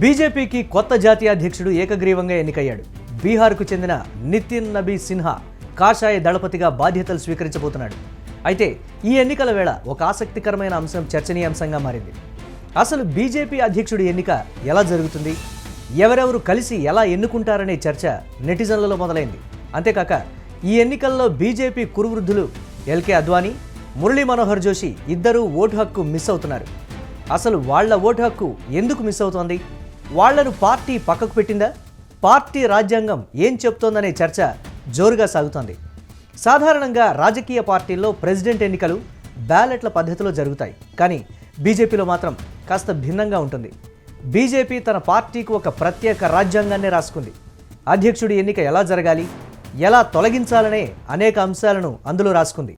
బీజేపీకి కొత్త జాతీయ అధ్యక్షుడు ఏకగ్రీవంగా ఎన్నికయ్యాడు. బీహార్కు చెందిన నితిన్ నబీ సిన్హా కాషాయ దళపతిగా బాధ్యతలు స్వీకరించబోతున్నాడు. అయితే ఈ ఎన్నికల వేళ ఒక ఆసక్తికరమైన అంశం చర్చనీయాంశంగా మారింది. అసలు బీజేపీ అధ్యక్షుడి ఎన్నిక ఎలా జరుగుతుంది, ఎవరెవరు కలిసి ఎలా ఎన్నుకుంటారనే చర్చ నెటిజన్లలో మొదలైంది. అంతేకాక ఈ ఎన్నికల్లో బీజేపీ కురువృద్ధులు ఎల్కే అద్వానీ, మురళీ మనోహర్ జోషి ఇద్దరూ ఓటు హక్కు మిస్ అవుతున్నారు. అసలు వాళ్ల ఓటు హక్కు ఎందుకు మిస్ అవుతోంది? వాళ్లను పార్టీ పక్కకు పెట్టిందా? పార్టీ రాజ్యాంగం ఏం చెప్తోందనే చర్చ జోరుగా సాగుతోంది. సాధారణంగా రాజకీయ పార్టీల్లో ప్రెసిడెంట్ ఎన్నికలు బ్యాలెట్ల పద్ధతిలో జరుగుతాయి. కానీ బీజేపీలో మాత్రం కాస్త భిన్నంగా ఉంటుంది. బీజేపీ తన పార్టీకి ఒక ప్రత్యేక రాజ్యాంగాన్ని రాసుకుంది. అధ్యక్షుడి ఎన్నిక ఎలా జరగాలి, ఎలా తొలగించాలనే అనేక అంశాలను అందులో రాసుకుంది.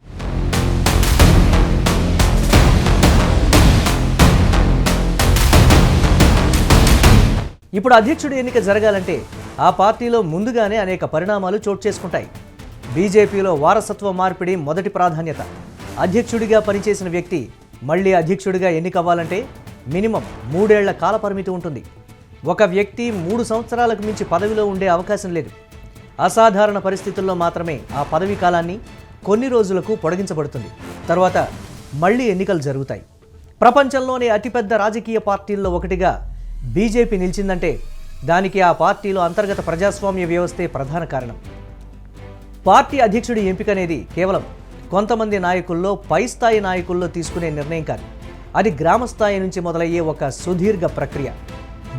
ఇప్పుడు అధ్యక్షుడి ఎన్నిక జరగాలంటే ఆ పార్టీలో ముందుగానే అనేక పరిణామాలు చోటు చేసుకుంటాయి. బీజేపీలో వారసత్వ మార్పిడి మొదటి ప్రాధాన్యత. అధ్యక్షుడిగా పనిచేసిన వ్యక్తి మళ్లీ అధ్యక్షుడిగా ఎన్నికవ్వాలంటే మినిమం 3 ఏళ్ల కాల పరిమితి ఉంటుంది. ఒక వ్యక్తి 3 సంవత్సరాలకు మించి పదవిలో ఉండే అవకాశం లేదు. అసాధారణ పరిస్థితుల్లో మాత్రమే ఆ పదవీ కాలాన్ని కొన్ని రోజులకు పొడిగించబడుతుంది. తర్వాత మళ్లీ ఎన్నికలు జరుగుతాయి. ప్రపంచంలోనే అతిపెద్ద రాజకీయ పార్టీల్లో ఒకటిగా బీజేపీ నిలిచిందంటే దానికి ఆ పార్టీలో అంతర్గత ప్రజాస్వామ్య వ్యవస్థే ప్రధాన కారణం. పార్టీ అధ్యక్షుడి ఎంపిక అనేది కేవలం కొంతమంది నాయకుల్లో, పై స్థాయి నాయకుల్లో తీసుకునే నిర్ణయం కాదు. అది గ్రామ స్థాయి నుంచి మొదలయ్యే ఒక సుదీర్ఘ ప్రక్రియ.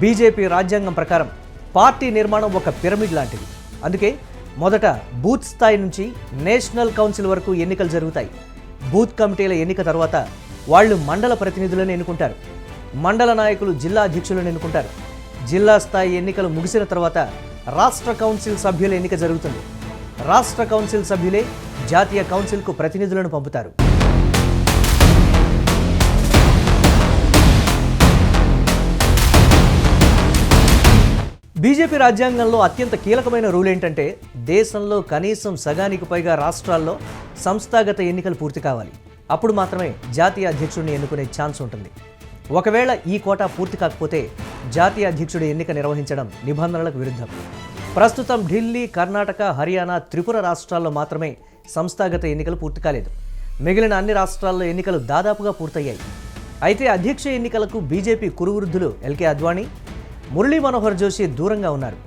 బీజేపీ రాజ్యాంగం ప్రకారం పార్టీ నిర్మాణం ఒక పిరమిడ్ లాంటిది. అందుకే మొదట బూత్ స్థాయి నుంచి నేషనల్ కౌన్సిల్ వరకు ఎన్నికలు జరుగుతాయి. బూత్ కమిటీల ఎన్నిక తర్వాత వాళ్ళు మండల ప్రతినిధులను ఎన్నుకుంటారు. మండల నాయకులు జిల్లా అధ్యక్షులను ఎన్నుకుంటారు. జిల్లా స్థాయి ఎన్నికలు ముగిసిన తర్వాత రాష్ట్ర కౌన్సిల్ సభ్యుల ఎన్నిక జరుగుతుంది. రాష్ట్ర కౌన్సిల్ సభ్యులే జాతీయ కౌన్సిల్కు ప్రతినిధులను పంపుతారు. బీజేపీ రాజ్యాంగంలో అత్యంత కీలకమైన రూల్ ఏంటంటే దేశంలో కనీసం సగానికి పైగా రాష్ట్రాల్లో సంస్థాగత ఎన్నికలు పూర్తి కావాలి. అప్పుడు మాత్రమే జాతీయ అధ్యక్షుడిని ఎన్నుకునే ఛాన్స్ ఉంటుంది. ఒకవేళ ఈ కోటా పూర్తి కాకపోతే జాతీయ అధ్యక్షుడి ఎన్నిక నిర్వహించడం నిబంధనలకు విరుద్ధం. ప్రస్తుతం ఢిల్లీ, కర్ణాటక, హర్యానా, త్రిపుర రాష్ట్రాల్లో మాత్రమే సంస్థాగత ఎన్నికలు పూర్తి కాలేదు. మిగిలిన అన్ని రాష్ట్రాల్లో ఎన్నికలు దాదాపుగా పూర్తయ్యాయి. అయితే అధ్యక్ష ఎన్నికలకు బీజేపీ కురువృద్ధులు ఎల్కే అద్వానీ, మురళీ మనోహర్ జోషి దూరంగా ఉన్నారు.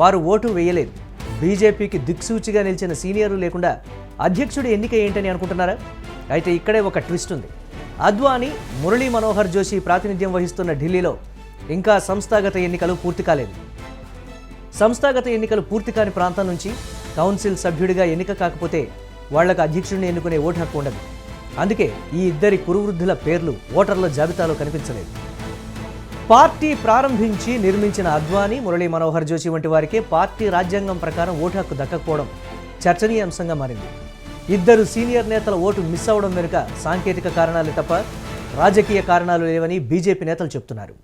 వారు ఓటు వేయలేదు. బీజేపీకి దిక్సూచిగా నిలిచిన సీనియర్లు లేకుండా అధ్యక్షుడి ఎన్నిక ఏంటని అనుకుంటున్నారా? అయితే ఇక్కడే ఒక ట్విస్ట్ ఉంది. అద్వానీ, మురళీ మనోహర్ జోషి ప్రాతినిధ్యం వహిస్తున్న ఢిల్లీలో ఇంకా సంస్థాగత ఎన్నికలు పూర్తి కాలేదు. సంస్థాగత ఎన్నికలు పూర్తి కాని ప్రాంతం నుంచి కౌన్సిల్ సభ్యుడిగా ఎన్నిక కాకపోతే వాళ్లకు అధ్యక్షుడిని ఎన్నుకునే ఓటు హక్కు ఉండదు. అందుకే ఈ ఇద్దరి కురువృద్ధుల పేర్లు ఓటర్ల జాబితాలో కనిపించలేదు. పార్టీ ప్రారంభించి నిర్మించిన అద్వానీ, మురళీ మనోహర్ జోషి వంటి వారికే పార్టీ రాజ్యాంగం ప్రకారం ఓటు హక్కు దక్కకపోవడం చర్చనీయాంశంగా మారింది. ఇద్దరు సీనియర్ నేతల ఓటు మిస్ అవడం వెనుక సాంకేతిక కారణాలే తప్ప రాజకీయ కారణాలు లేవని బీజేపీ నేతలు చెబుతున్నారు.